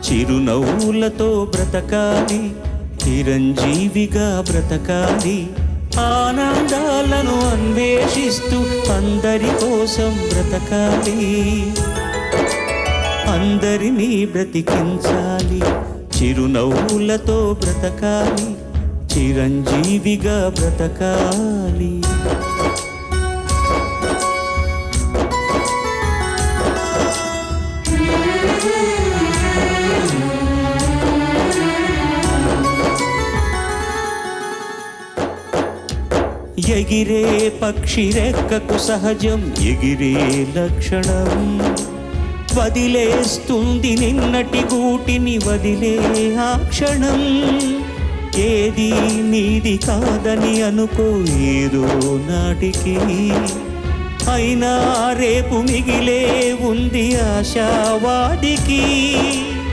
చిరునవ్వులతో బ్రతకాలి, చిరంజీవిగా బ్రతకాలి, ఆనందాలను అన్వేషిస్తూ అందరి కోసం బ్రతకాలి, అందరినీ బ్రతికించాలి, చిరునవ్వులతో బ్రతకాలి, చిరంజీవిగా బ్రతకాలి. ఎగిరే పక్షి రెక్కకు సహజం ఎగిరే లక్షణం, వదిలేస్తుంది నిన్నటి గూటిని వదిలే ఆ క్షణం. ఏది నీది కాదని అనుకో ఏదో నాటికి, అయినా రేపు మిగిలే ఉంది ఆశావాదికి.